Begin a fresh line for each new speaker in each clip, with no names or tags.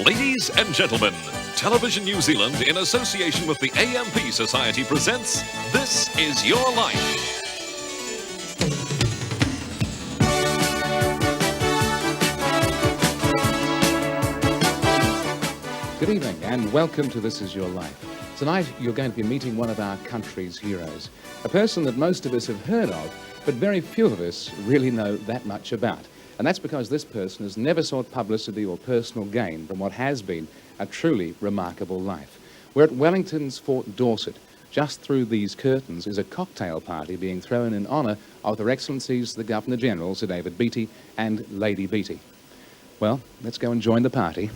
Ladies and gentlemen, Television New Zealand, in association with the AMP Society, presents This Is Your Life.
Good evening and welcome to This Is Your Life. Tonight you're going to be meeting one of our country's heroes, a person that most of us have heard of, but very few of us really know that much about. And that's because this person has never sought publicity or personal gain from what has been a truly remarkable life. We're at Wellington's Fort Dorset. Just through these curtains is a cocktail party being thrown in honour of Their Excellencies the Governor-General, Sir David Beatty and Lady Beatty. Well, let's go and join the party.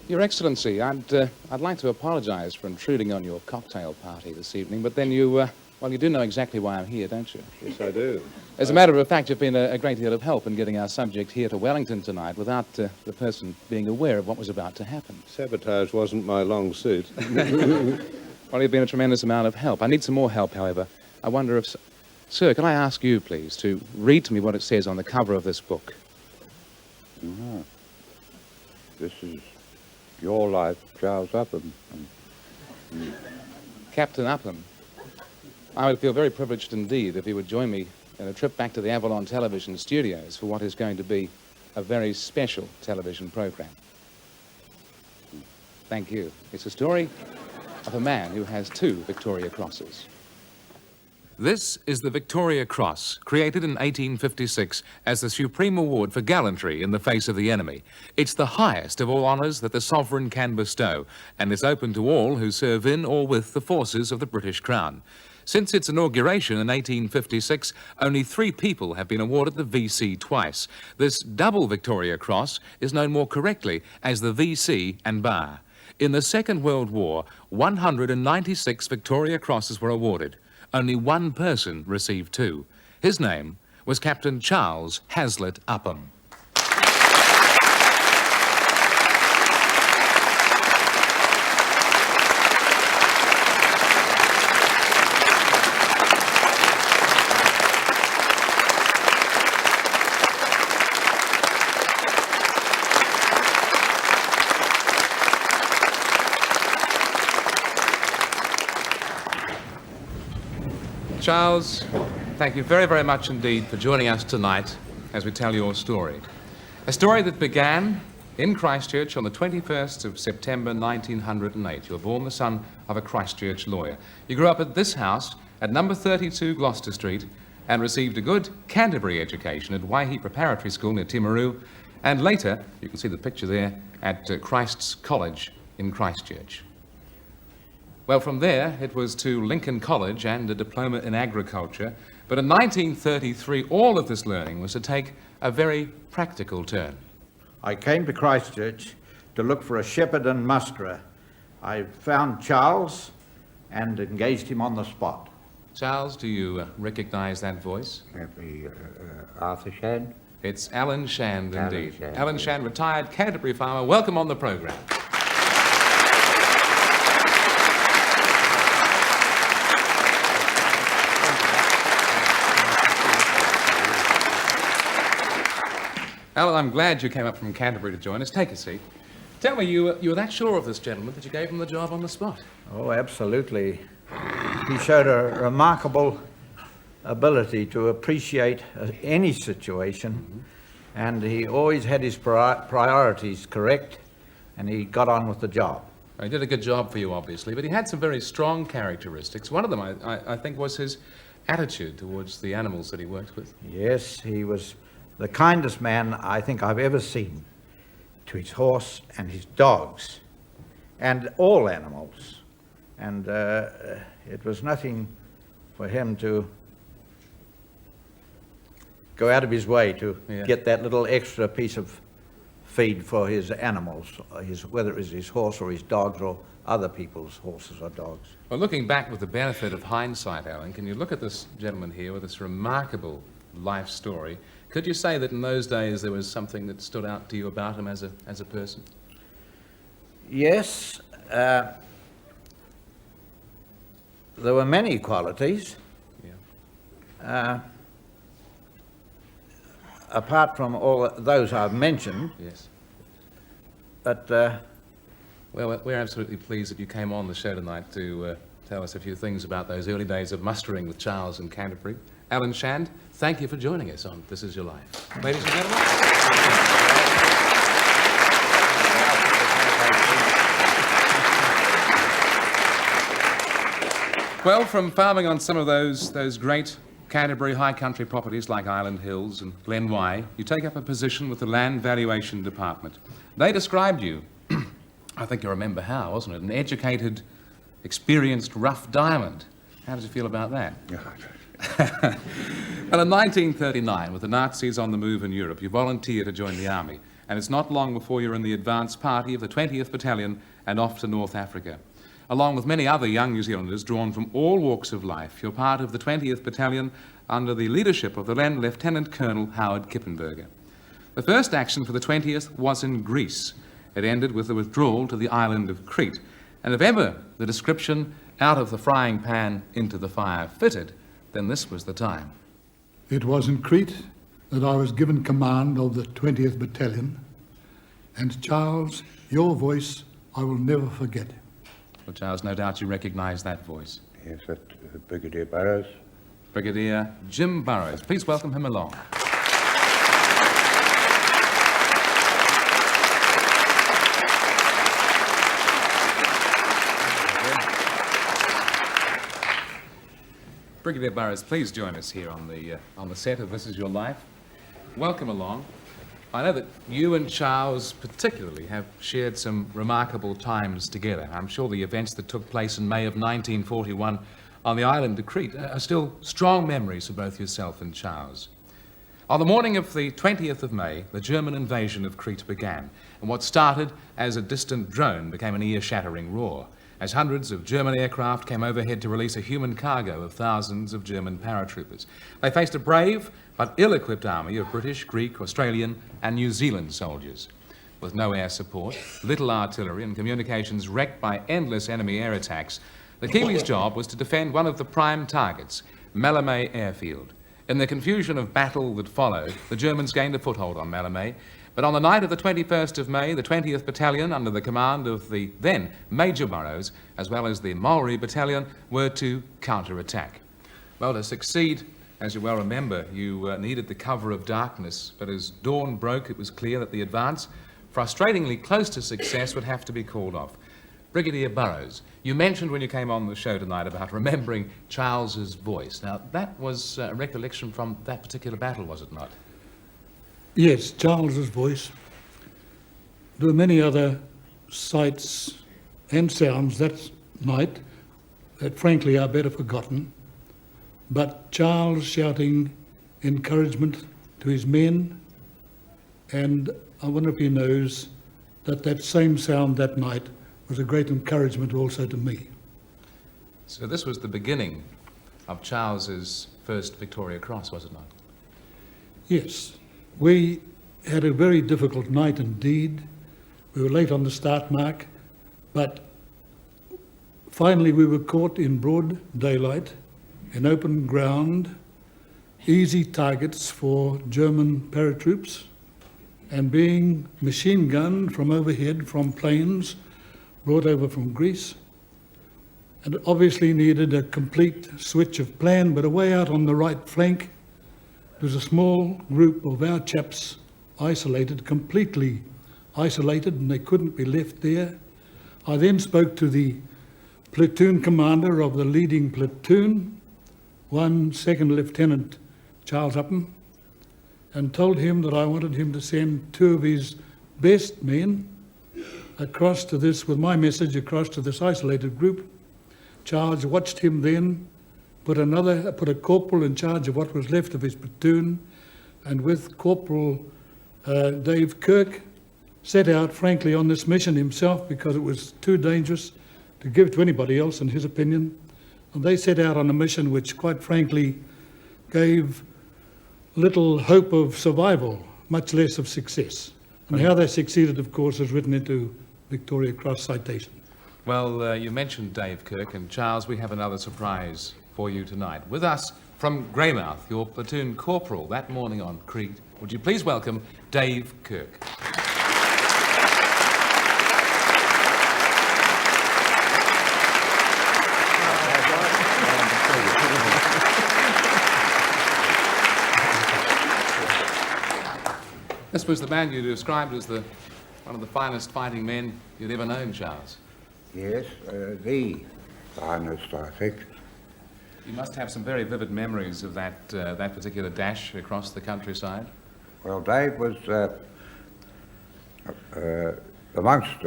Your Excellency, I'd like to apologise for intruding on your cocktail party this evening, but then you do know exactly why I'm here, don't you?
Yes, I do.
As a matter of fact, you've been a great deal of help in getting our subject here to Wellington tonight without the person being aware of what was about to happen.
Sabotage wasn't my long suit.
Well, you've been a tremendous amount of help. I need some more help, however. I wonder if... Sir, can I ask you, please, to read to me what it says on the cover of this book?
This is Your Life, Charles Upham.
Captain Upham. I would feel very privileged indeed if you would join me in a trip back to the Avalon Television studios for what is going to be a very special television program. Thank you. It's a story of a man who has 2 Victoria Crosses.
This is the Victoria Cross, created in 1856 as the supreme award for gallantry in the face of the enemy. It's the highest of all honours that the sovereign can bestow, and is open to all who serve in or with the forces of the British Crown. Since its inauguration in 1856, only 3 people have been awarded the VC twice. This double Victoria Cross is known more correctly as the VC and Bar. In the Second World War, 196 Victoria Crosses were awarded. Only 1 person received 2. His name was Captain Charles Upham. Charles, thank you very, very much indeed for joining us tonight as we tell your story. A story that began in Christchurch on the 21st of September 1908. You were born the son of a Christchurch lawyer. You grew up at this house at number 32 Gloucester Street and received a good Canterbury education at Waihi Preparatory School near Timaru, and later, you can see the picture there, at Christ's College in Christchurch. Well, from there, it was to Lincoln College and a diploma in agriculture. But in 1933, all of this learning was to take a very practical turn.
I came to Christchurch to look for a shepherd and musterer. I found Charles and engaged him on the spot.
Charles, do you recognize that voice?
Arthur Shand?
It's Alan Shand, indeed.
Shand,
Alan
yes.
Shand, retired Canterbury farmer. Welcome on the program. Alan, I'm glad you came up from Canterbury to join us. Take a seat. Tell me, you were that sure of this gentleman that you gave him the job on the spot?
Oh, absolutely. He showed a remarkable ability to appreciate any situation, and he always had his priorities correct, and he got on with the job.
He did a good job for you, obviously, but he had some very strong characteristics. One of them, I think, was his attitude towards the animals that he worked with.
Yes, he was the kindest man I think I've ever seen to his horse and his dogs and all animals. And it was nothing for him to go out of his way to get that little extra piece of feed for his animals, whether it was his horse or his dogs or other people's horses or dogs.
Well, looking back with the benefit of hindsight, Alan, can you look at this gentleman here with this remarkable life story? Could you say that in those days there was something that stood out to you about him as a person?
Yes, there were many qualities,
Yeah.
apart from all those I've mentioned,
Yes.
but
Well, we're absolutely pleased that you came on the show tonight to tell us a few things about those early days of mustering with Charles in Canterbury. Alan Shand, thank you for joining us on This Is Your Life. Ladies and gentlemen. Well, from farming on some of those great Canterbury high country properties like Island Hills and Glenwye, you take up a position with the Land Valuation Department. They described you, I think you remember how, wasn't it? An educated, experienced rough diamond. How did you feel about that? Well, in 1939, with the Nazis on the move in Europe, you volunteered to join the army, and it's not long before you're in the advance party of the 20th Battalion and off to North Africa. Along with many other young New Zealanders drawn from all walks of life, you're part of the 20th Battalion under the leadership of the then Lieutenant Colonel Howard Kippenberger. The first action for the 20th was in Greece. It ended with the withdrawal to the island of Crete. And if ever the description, out of the frying pan into the fire, fitted, then this was the time.
It was in Crete that I was given command of the 20th Battalion, and Charles, your voice I will never forget.
Well, Charles, no doubt you recognise that voice.
Yes, that's Brigadier Burrows.
Brigadier Jim Burrows. Please welcome him along. Brigadier Burrows, please join us here on the set of This Is Your Life. Welcome along. I know that you and Charles particularly have shared some remarkable times together. I'm sure the events that took place in May of 1941 on the island of Crete are still strong memories for both yourself and Charles. On the morning of the 20th of May, the German invasion of Crete began, and what started as a distant drone became an ear-shattering roar, as hundreds of German aircraft came overhead to release a human cargo of thousands of German paratroopers. They faced a brave but ill-equipped army of British, Greek, Australian and New Zealand soldiers. With no air support, little artillery and communications wrecked by endless enemy air attacks, the Kiwis' job was to defend one of the prime targets, Maleme Airfield. In the confusion of battle that followed, the Germans gained a foothold on Maleme, but on the night of the 21st of May, the 20th Battalion, under the command of the then Major Burrows, as well as the Maori Battalion, were to counter-attack. Well, to succeed, as you well remember, you needed the cover of darkness, but as dawn broke, it was clear that the advance, frustratingly close to success, would have to be called off. Brigadier Burrows, you mentioned when you came on the show tonight about remembering Charles's voice. Now, that was a recollection from that particular battle, was it not?
Yes, Charles's voice. There were many other sights and sounds that night that frankly are better forgotten. But Charles shouting encouragement to his men, and I wonder if he knows that that same sound that night was a great encouragement also to me.
So this was the beginning of Charles's first Victoria Cross, was it not?
Yes, we had a very difficult night indeed. We were late on the start mark, but finally we were caught in broad daylight, in open ground, easy targets for German paratroops, and being machine gunned from overhead from planes brought over from Greece, and obviously needed a complete switch of plan, but away out on the right flank, there was a small group of our chaps isolated, completely isolated, and they couldn't be left there. I then spoke to the platoon commander of the leading platoon, Second Lieutenant Charles Upham, and told him that I wanted him to send two of his best men across to this, with my message across to this isolated group. Charles watched him then, put a corporal in charge of what was left of his platoon, and with Corporal Dave Kirk, set out frankly on this mission himself because it was too dangerous to give to anybody else, in his opinion. And they set out on a mission which, quite frankly, gave little hope of survival, much less of success. And how they succeeded, of course, is written into Victoria Cross citation.
Well, you mentioned Dave Kirk, and Charles, we have another surprise for you tonight. With us from Greymouth, your platoon corporal that morning on Crete, would you please welcome Dave Kirk? This was the man you described as one of the finest fighting men you'd ever known, Charles.
Yes, the finest, I think.
You must have some very vivid memories of that particular dash across the countryside.
Well, Dave was amongst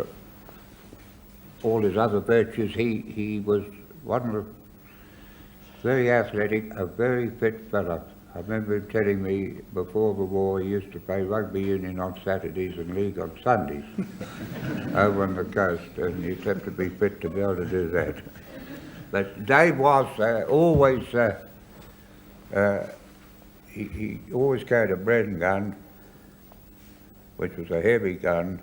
all his other virtues. He was one of very athletic, a very fit fellow. I remember him telling me before the war he used to play rugby union on Saturdays and league on Sundays over on the coast, and he'd have to be fit to be able to do that. But Dave was always, he always carried a Bren gun, which was a heavy gun,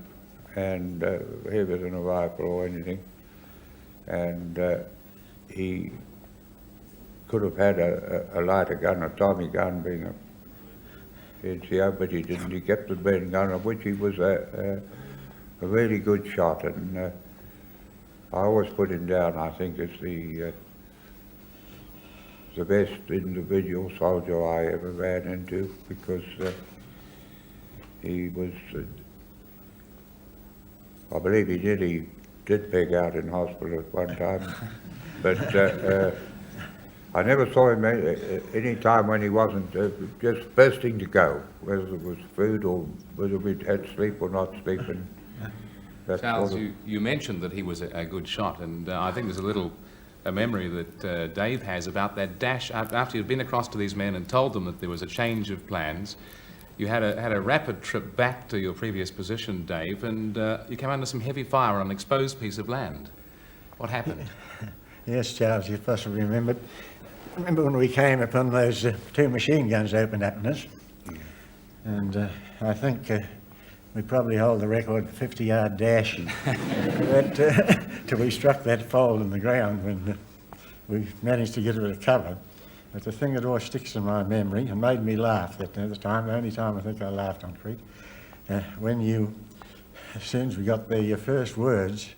and heavier than a rifle or anything, and he could have had a lighter gun, a Tommy gun being a NCO, but he didn't. He kept the Bren gun, of which he was a really good shot, and I always put him down, I think, as the best individual soldier I ever ran into, because he was, I believe he nearly did peg out in hospital at one time, but I never saw him any time when he wasn't just bursting to go, whether it was food or whether we'd had sleep or not sleep. And
Charles, you mentioned that he was a good shot, and I think there's a memory that Dave has about that dash after you'd been across to these men and told them that there was a change of plans. You had a rapid trip back to your previous position, Dave, and you came under some heavy fire on an exposed piece of land. What happened?
Yes, Charles, you possibly remember when we came upon those two machine guns opened up on us, and I think we probably hold the record 50-yard dash till we struck that fold in the ground when we managed to get a bit of cover. But the thing that always sticks in my memory and made me laugh at the time, the only time I think I laughed on Crete, when as soon as we got there, your first words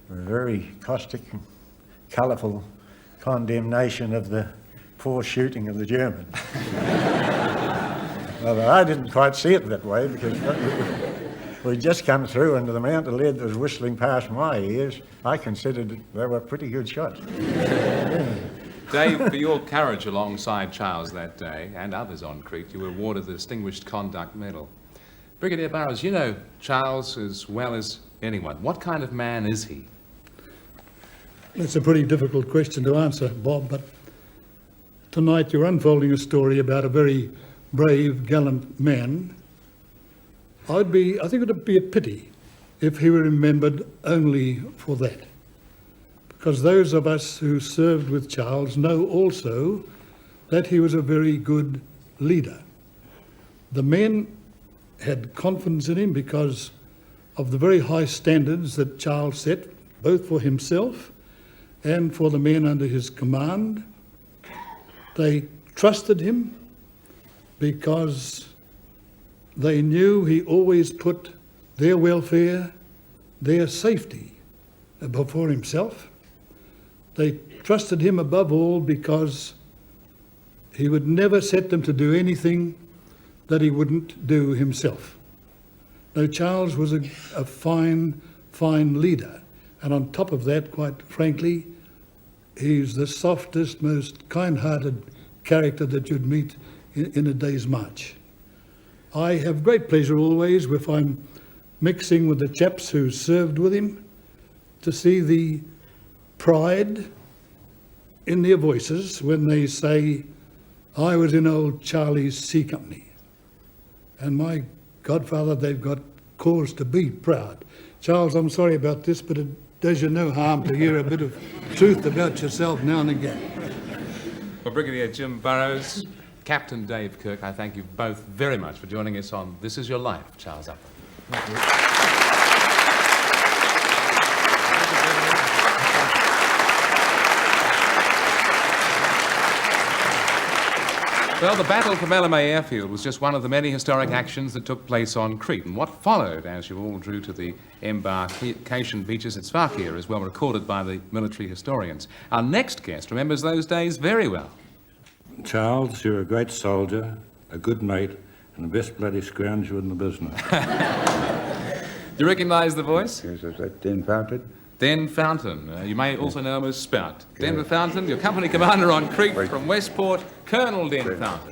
were very caustic and colourful condemnation of the poor shooting of the German. Well, I didn't quite see it that way, because we'd just come through into the amount of lead that was whistling past my ears. I considered they were pretty good shots.
Dave, for your courage alongside Charles that day, and others on Crete, you were awarded the Distinguished Conduct Medal. Brigadier Burrows, you know Charles as well as anyone. What kind of man is he?
That's a pretty difficult question to answer, Bob, but tonight you're unfolding a story about a very brave, gallant man. I think it would be a pity if he were remembered only for that, because those of us who served with Charles know also that he was a very good leader. The men had confidence in him because of the very high standards that Charles set, both for himself and for the men under his command. They trusted him because they knew he always put their welfare, their safety before himself. They trusted him above all because he would never set them to do anything that he wouldn't do himself. Now, Charles was a fine, fine leader, and on top of that, quite frankly, he's the softest, most kind-hearted character that you'd meet in a day's march. I have great pleasure always, if I'm mixing with the chaps who served with him, to see the pride in their voices when they say, I was in old Charlie's C Company. And my godfather, they've got cause to be proud. Charles, I'm sorry about this, but it does you no harm to hear a bit of truth about yourself now and again.
Well, Brigadier Jim Burrows, Captain Dave Kirk, I thank you both very much for joining us on This Is Your Life, Charles Upham. Thank you. Well, the Battle for Malomé Airfield was just one of the many historic actions that took place on Crete. And what followed, as you all drew to the embarkation beaches at Sfakia, is well recorded by the military historians. Our next guest remembers those days very well.
Charles, you're a great soldier, a good mate, and the best bloody scrounger in the business.
Do you recognise the voice?
Yes, is that Den Fountain?
Den Fountain. You may also know him as Spout. Denver Fountain, your company commander on Crete from Westport, Colonel Den Fountain.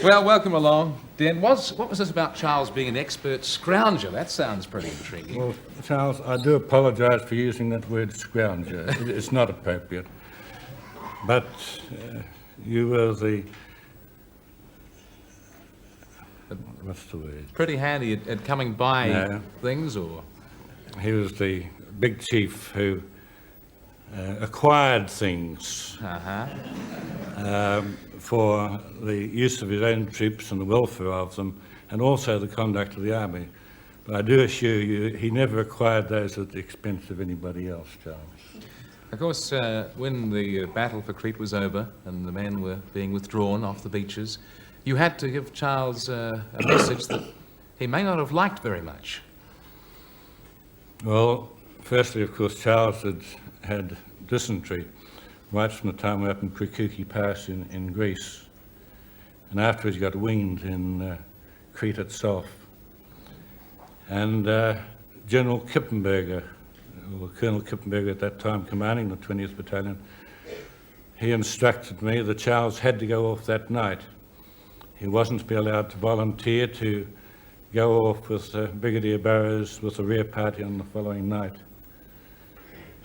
Well, welcome along, Den. What was this about Charles being an expert scrounger? That sounds pretty intriguing.
Well, Charles, I do apologise for using that word scrounger. It's not appropriate. But you were the... What's the word?
Pretty handy at coming by things, or?
He was the big chief who acquired things for the use of his own troops and the welfare of them, and also the conduct of the army. But I do assure you, he never acquired those at the expense of anybody else, Charles.
Of course, when the battle for Crete was over and the men were being withdrawn off the beaches, you had to give Charles a message that he may not have liked very much.
Well, firstly, of course, Charles had dysentery right from the time we were up in Crete Pass in Greece. And afterwards he got winged in Crete itself. And General Kippenberger, or Colonel Kippenberger at that time commanding the 20th Battalion, he instructed me that Charles had to go off that night. He wasn't to be allowed to volunteer to go off with Brigadier Burrows with the rear party on the following night.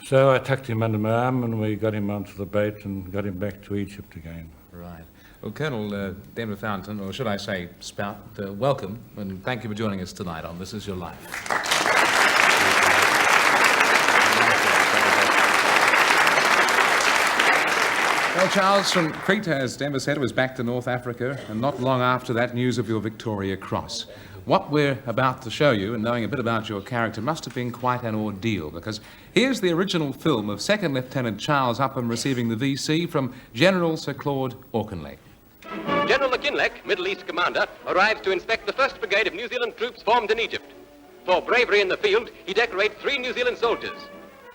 So I tucked him under my arm and we got him onto the boat and got him back to Egypt again.
Right. Well, Colonel Denver Fountain, or should I say Spout, welcome and thank you for joining us tonight on This Is Your Life. Well, Charles, from Crete, as Denver said, was back to North Africa, and not long after that, news of your Victoria Cross. What we're about to show you, and knowing a bit about your character, must have been quite an ordeal, because here's the original film of Second Lieutenant Charles Upham receiving the VC from General Sir Claude Auchinleck.
General McKinley, Middle East commander, arrives to inspect the 1st Brigade of New Zealand troops formed in Egypt. For bravery in the field, he decorates 3 New Zealand soldiers.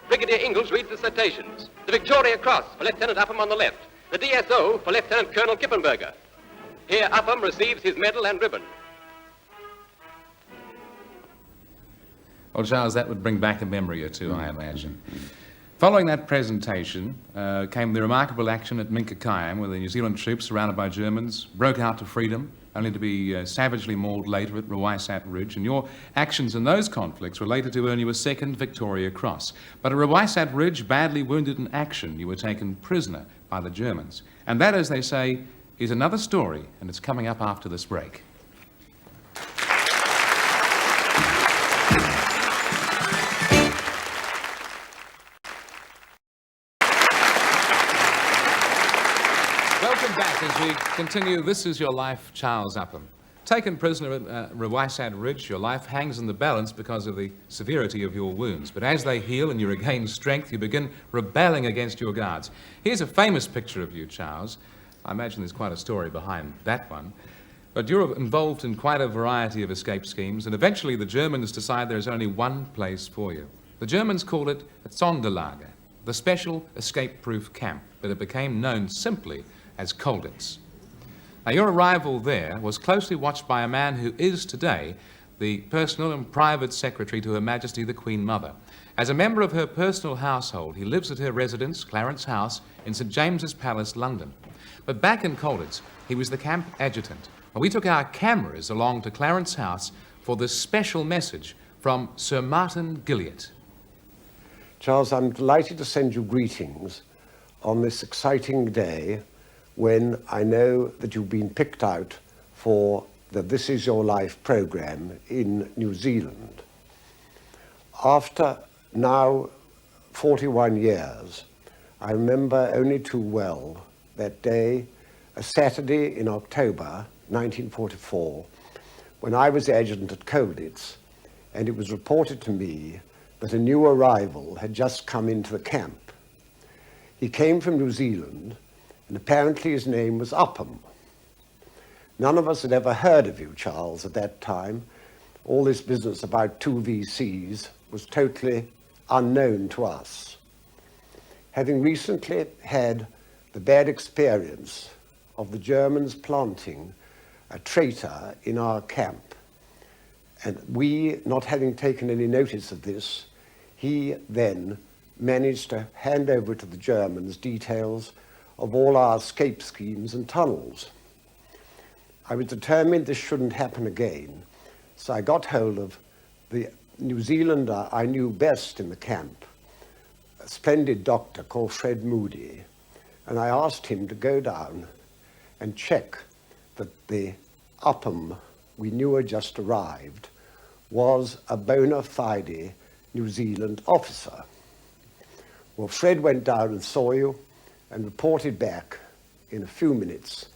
Brigadier Ingalls reads the citations. The Victoria Cross for Lieutenant Upham on the left. The DSO for Lieutenant Colonel Kippenberger. Here Upham receives his medal and ribbon.
Well, Charles, that would bring back a memory or two, I imagine. Following that presentation came the remarkable action at Minkakayam, where the New Zealand troops, surrounded by Germans, broke out to freedom, only to be savagely mauled later at Rawaisat Ridge. And your actions in those conflicts were later to earn you a 2nd Victoria Cross. But at Rawaisat Ridge, badly wounded in action, you were taken prisoner by the Germans. And that, as they say, is another story, and it's coming up after this break. Welcome back as we continue This Is Your Life, Charles Upham. Taken prisoner at Rawaisat Ridge, your life hangs in the balance because of the severity of your wounds. But as they heal and you regain strength, you begin rebelling against your guards. Here's a famous picture of you, Charles. I imagine there's quite a story behind that one. But you're involved in quite a variety of escape schemes, and eventually the Germans decide there's only one place for you. The Germans called it a Sonderlager, the special escape-proof camp, but it became known simply as Colditz. Now, your arrival there was closely watched by a man who is today the personal and private secretary to Her Majesty the Queen Mother. As a member of her personal household, he lives at her residence, Clarence House, in St James's Palace, London. But back in Colditz, he was the camp adjutant. Well, we took our cameras along to Clarence House for this special message from Sir Martin Gilliatt.
Charles, I'm delighted to send you greetings on this exciting day when I know that you've been picked out for the This Is Your Life program in New Zealand. After now 41 years, I remember only too well that day, a Saturday in October 1944, when I was adjutant at Colditz, and it was reported to me that a new arrival had just come into the camp. He came from New Zealand, and apparently his name was Upham. None of us had ever heard of you, Charles, at that time. All this business about 2 VCs was totally unknown to us. Having recently had the bad experience of the Germans planting a traitor in our camp, and we not having taken any notice of this, he then managed to hand over to the Germans details of all our escape schemes and tunnels. I was determined this shouldn't happen again, so I got hold of the New Zealander I knew best in the camp, a splendid doctor called Fred Moody, and I asked him to go down and check that the Upham we knew had just arrived was a bona fide New Zealand officer. Well, Fred went down and saw you and reported back in a few minutes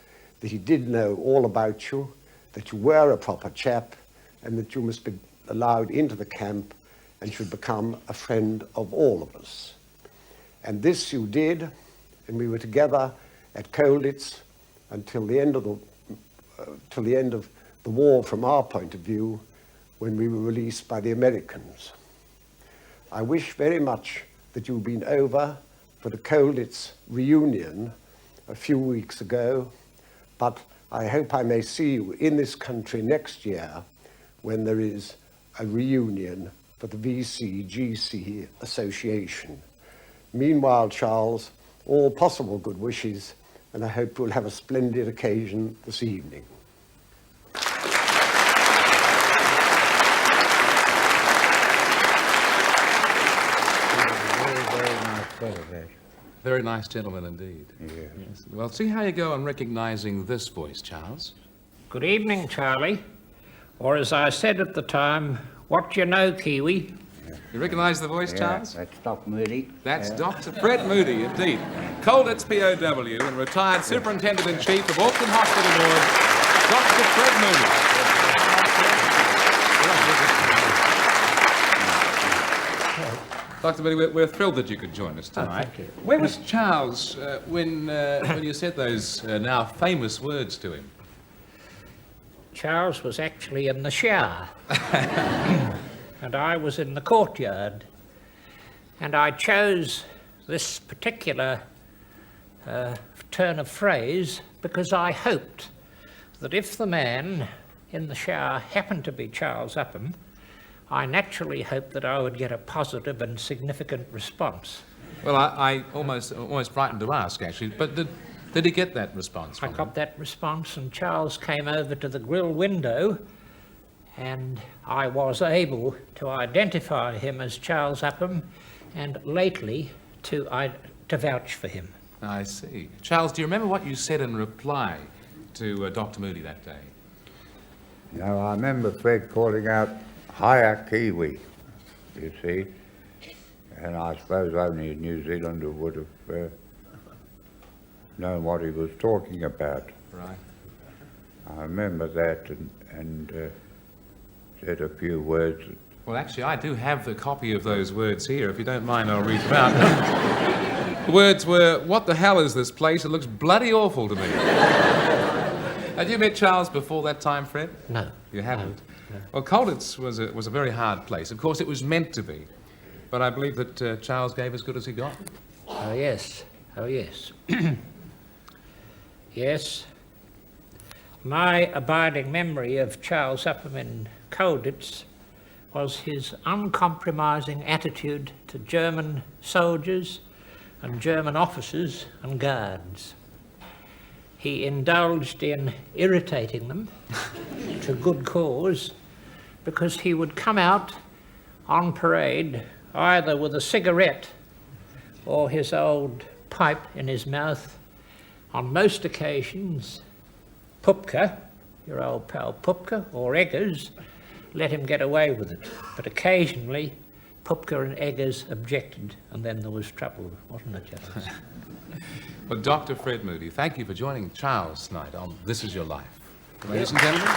that he did know all about you, that you were a proper chap, and that you must be allowed into the camp and should become a friend of all of us. And this you did, and we were together at Colditz until the end of the war from our point of view, when we were released by the Americans. I wish very much that you'd been over for the Colditz reunion a few weeks ago, but I hope I may see you in this country next year when there is a reunion for the VC-GC Association. Meanwhile, Charles, all possible good wishes, and I hope you'll have a splendid occasion this evening.
Very nice gentleman indeed. Yes. Well, see how you go on recognizing this voice, Charles.
Good evening, Charlie. Or as I said at the time, what do you know, Kiwi?
You recognize the voice, Charles?
That's Dr. Moody.
That's Dr. Fred Moody, indeed. Colditz POW and retired Superintendent-in-Chief of Auckland Hospital Ward, Dr. Fred Moody. Dr. Moody, we're thrilled that you could join us tonight.
Thank you.
Where was Charles when you said those now famous words to him?
Charles was actually in the shower. And I was in the courtyard. And I chose this particular turn of phrase because I hoped that if the man in the shower happened to be Charles Upham, I naturally hoped that I would get a positive and significant response.
Well, I almost frightened to ask, actually, but did he get that response from
I got that response, and Charles came over to the grill window, and I was able to identify him as Charles Upham, and lately to vouch for him.
I see. Charles, do you remember what you said in reply to Dr. Moody that day?
No, I remember Fred calling out, "Hiya, Kiwi," you see, and I suppose only a New Zealander would have known what he was talking about.
Right.
I remember that and said a few words.
Well, actually, I do have the copy of those words here. If you don't mind, I'll read them out. The words were, "What the hell is this place? It looks bloody awful to me." Had you met Charles before that time, Fred?
No.
You haven't?
No.
Well, Colditz was a very hard place. Of course, it was meant to be. But I believe that Charles gave as good as he got.
Oh, yes. Oh, yes. Yes. My abiding memory of Charles Upham in Colditz was his uncompromising attitude to German soldiers and German officers and guards. He indulged in irritating them to good cause, because he would come out on parade either with a cigarette or his old pipe in his mouth. On most occasions, Pupka, your old pal Pupka, or Eggers, let him get away with it. But occasionally, Pupka and Eggers objected, and then there was trouble, wasn't it, Charles?
Well, Dr. Fred Moody, thank you for joining Charles tonight on This Is Your Life. Ladies and gentlemen.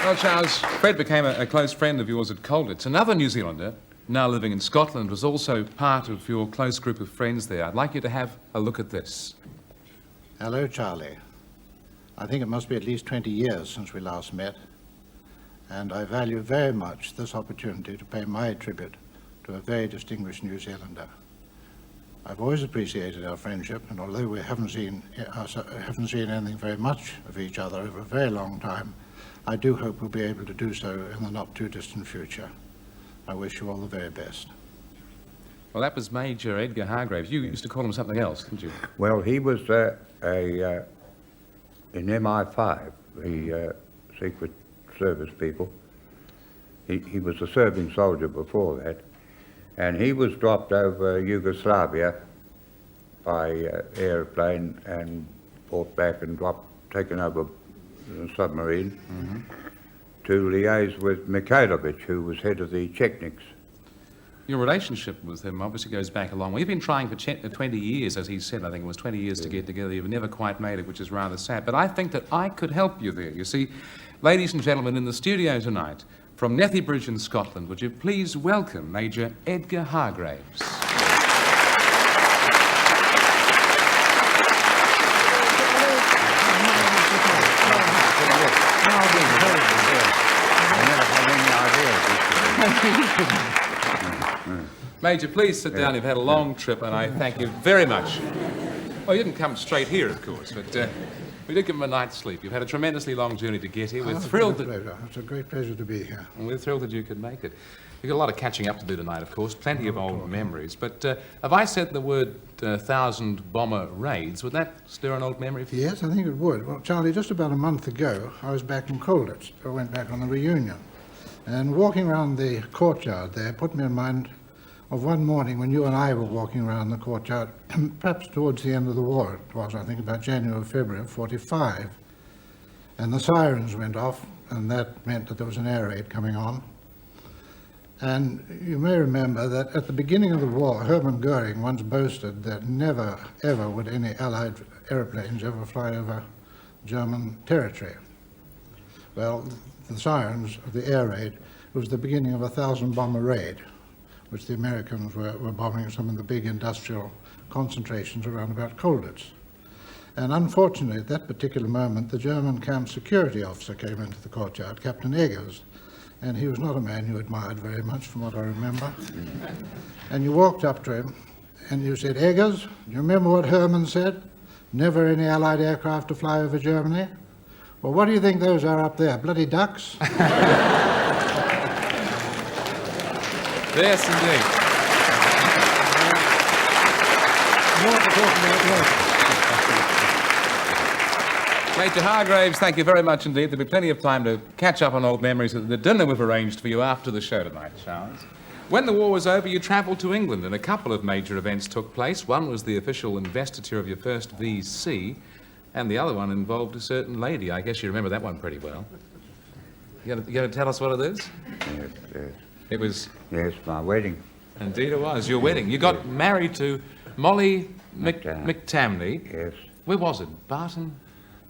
Well, Charles, Fred became a close friend of yours at Colditz. Another New Zealander, now living in Scotland, was also part of your close group of friends there. I'd like you to have a look at this.
Hello, Charlie. I think it must be at least 20 years since we last met, and I value very much this opportunity to pay my tribute to a very distinguished New Zealander. I've always appreciated our friendship, and although we haven't seen anything very much of each other over a very long time, I do hope we'll be able to do so in the not too distant future. I wish you all the very best.
Well, that was Major Edgar Hargraves. You used to call him something else, didn't you?
Well, he was in MI5, the Secret Service people. He was a serving soldier before that, and he was dropped over Yugoslavia by airplane and brought back and taken over a submarine to liaise with Mikhailovich, who was head of the Chechniks.
Your relationship with him obviously goes back a long way. You've been trying for 20 years, as he said. I think it was 20 years to get together. You've never quite made it, which is rather sad. But I think that I could help you there. You see, ladies and gentlemen, in the studio tonight, from Nethybridge in Scotland, would you please welcome Major Edgar Hargraves. Major, please sit down. You've had a long trip, and I thank you very much. Well, you didn't come straight here, of course, but we did give him a night's sleep. You've had a tremendously long journey to get here. We're thrilled that...
It's a great pleasure to be here.
And we're thrilled that you could make it. We've got a lot of catching up to do tonight, of course, plenty of old memories. But if I said the word 1,000 bomber raids, would that stir an old memory for you?
Yes, I think it would. Well, Charlie, just about a month ago, I was back in Colditz. I went back on the reunion. And walking around the courtyard there put me in mind of one morning when you and I were walking around the courtyard, perhaps towards the end of the war. It was, I think, about January or February of 45. And the sirens went off, and that meant that there was an air raid coming on. And you may remember that at the beginning of the war, Hermann Goering once boasted that never, ever would any Allied airplanes ever fly over German territory. Well, the sirens of the air raid was the beginning of a 1,000 bomber raid, which the Americans were bombing some of the big industrial concentrations around about Colditz. And unfortunately, at that particular moment, the German camp security officer came into the courtyard, Captain Eggers, and he was not a man you admired very much, from what I remember. And you walked up to him, and you said, "Eggers, do you remember what Hermann said? Never any Allied aircraft to fly over Germany? Well, what do you think those are up there? Bloody ducks?"
Yes, indeed. Major Hargraves, thank you very much indeed. There'll be plenty of time to catch up on old memories at the dinner we've arranged for you after the show tonight, Charles. When the war was over, you travelled to England, and a couple of major events took place. One was the official investiture of your first VC, and the other one involved a certain lady. I guess you remember that one pretty well. You going to tell us what it is?
Yes, yes.
It was...
Yes, my wedding.
Indeed it was, your wedding. You got married to Molly McTamney.
Yes.
Where was it? Barton?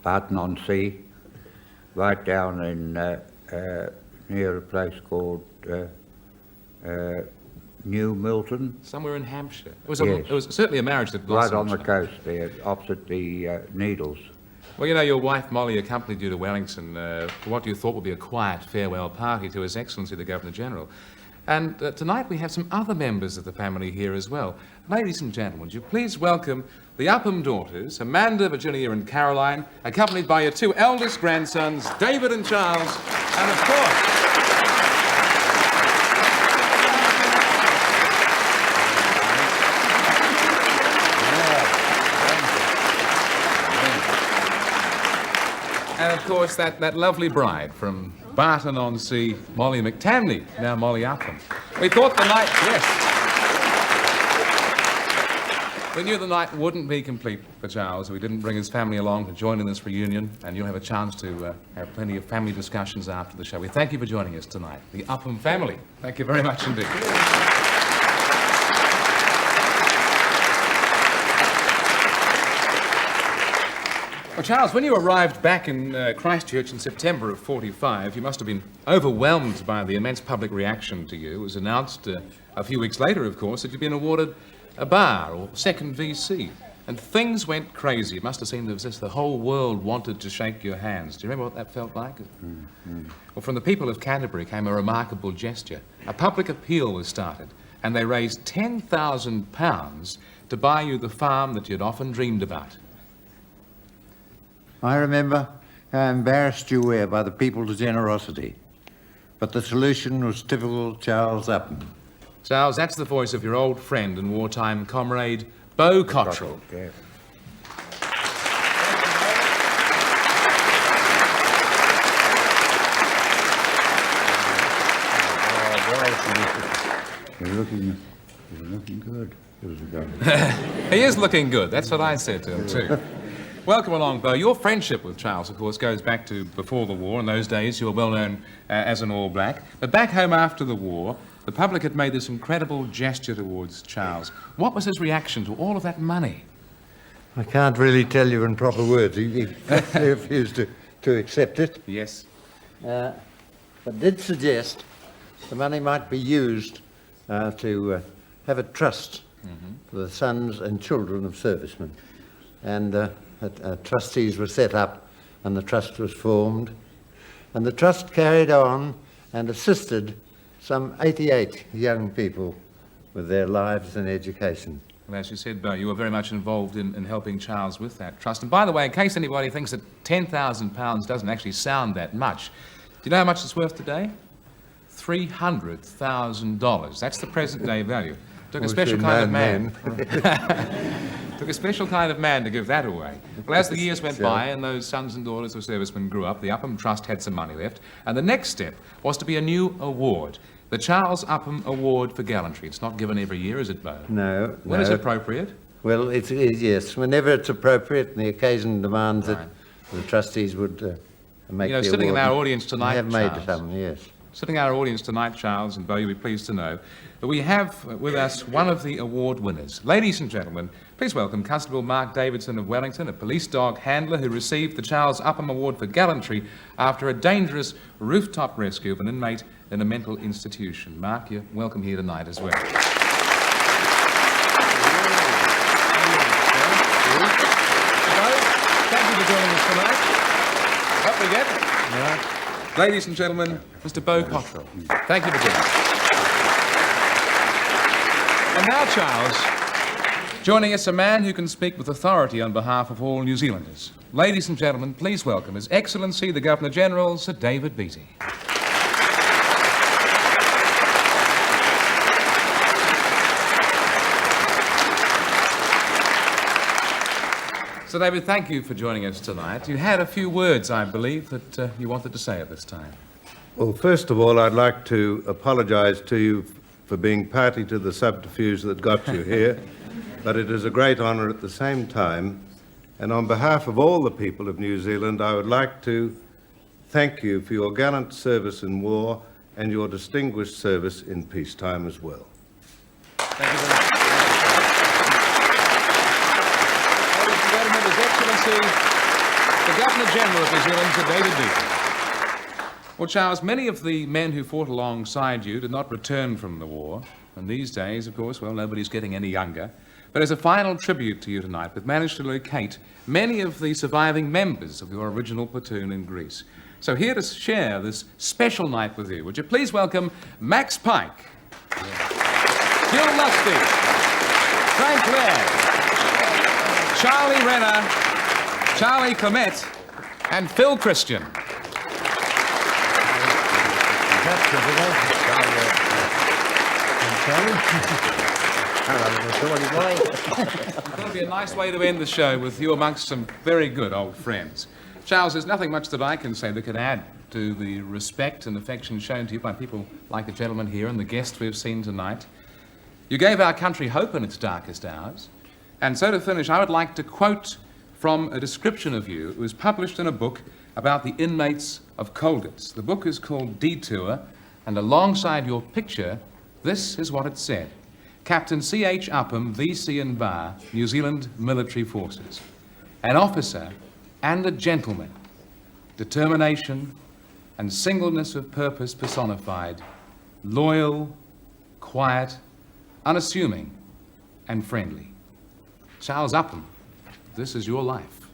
Barton-on-Sea, right down in near a place called New Milton.
Somewhere in Hampshire.
Yes.
It was certainly a marriage that blossomed.
Right on the coast there, opposite the Needles.
Well, you know, your wife Molly accompanied you to Wellington for what you thought would be a quiet farewell party to His Excellency the Governor-General. And tonight we have some other members of the family here as well. Ladies and gentlemen, would you please welcome the Upham daughters, Amanda, Virginia and Caroline, accompanied by your two eldest grandsons, David and Charles, and of course... And of course, that lovely bride from Barton-on-Sea, Molly McTamney, now Molly Upham. We thought the night, yes. We knew the night wouldn't be complete for Charles, so we didn't bring his family along to join in this reunion, and you'll have a chance to have plenty of family discussions after the show. We thank you for joining us tonight, the Upham family. Thank you very much indeed. Well, Charles, when you arrived back in Christchurch in September of '45, you must have been overwhelmed by the immense public reaction to you. It was announced a few weeks later, of course, that you'd been awarded a bar, or second VC. And things went crazy. It must have seemed as if the whole world wanted to shake your hands. Do you remember what that felt like? Well, from the people of Canterbury came a remarkable gesture. A public appeal was started, and they raised £10,000 to buy you the farm that you'd often dreamed about.
I remember how embarrassed you were by the people's generosity, but the solution was typical Charles Upham.
Charles, that's the voice of your old friend and wartime comrade, Beau Cottrell.
Yeah. You're looking good.
He is looking good. That's what I said to him, too. Welcome along, Beau. Your friendship with Charles, of course, goes back to before the war. In those days, you were well known as an All Black. But back home after the war, the public had made this incredible gesture towards Charles. What was his reaction to all of that money?
I can't really tell you in proper words. He refused to accept it.
Yes.
But did suggest the money might be used to have a trust for the sons and children of servicemen. And trustees were set up, and the trust was formed. And the trust carried on and assisted some 88 young people with their lives and education.
Well, as you said, Beau, you were very much involved in helping Charles with that trust. And by the way, in case anybody thinks that £10,000 doesn't actually sound that much, do you know how much it's worth today? $300,000. That's the present day value. Took a special kind of man. Took a special kind of man to give that away. Well, as the years went by and those sons and daughters of servicemen grew up, the Upham Trust had some money left, and the next step was to be a new award, the Charles Upham Award for Gallantry. It's not given every year, is it, Beau?
No.
When is it appropriate?
Well, it is, yes. Whenever it's appropriate and the occasion demands it, the trustees would make the award.
Sitting in our audience tonight,
They have made
Charles,
some, yes.
Sitting in our audience tonight, Charles and Beau, you'll be pleased to know that we have with us one of the award winners. Ladies and gentlemen, please welcome Constable Mark Davidson of Wellington, a police dog handler who received the Charles Upham Award for Gallantry after a dangerous rooftop rescue of an inmate in a mental institution. Mark, you're welcome here tonight as well. Beau, thank you for joining us tonight. Up we get. Ladies and gentlemen, Mr. Beau Cottrell. Thank you for joining us. And now, Charles, joining us a man who can speak with authority on behalf of all New Zealanders. Ladies and gentlemen, please welcome His Excellency the Governor-General, Sir David Beattie. So, David, thank you for joining us tonight. You had a few words, I believe, that you wanted to say at this time.
Well, first of all, I'd like to apologise to you for being party to the subterfuge that got you here, but it is a great honour at the same time. And on behalf of all the people of New Zealand, I would like to thank you for your gallant service in war and your distinguished service in peacetime as well.
Thank you very much. Ladies and gentlemen, His Excellency, the Governor-General of New Zealand, Sir David Beattie. Well, Charles, many of the men who fought alongside you did not return from the war. And these days, of course, well, nobody's getting any younger. But as a final tribute to you tonight, we've managed to locate many of the surviving members of your original platoon in Greece. So here to share this special night with you, would you please welcome Max Pike, Hugh Lusty, Frank Laird, Charlie Renner, Charlie Clement, and Phil Christian. It'll be a nice way to end the show with you amongst some very good old friends. Charles, there's nothing much that I can say that could add to the respect and affection shown to you by people like the gentleman here and the guests we've seen tonight. You gave our country hope in its darkest hours. And so to finish, I would like to quote from a description of you. It was published in a book about the inmates of Colditz. The book is called Detour, and alongside your picture, this is what it said. Captain C.H. Upham, VC and Bar, New Zealand Military Forces. An officer and a gentleman, determination and singleness of purpose personified, loyal, quiet, unassuming, and friendly. Charles Upham, this is your life.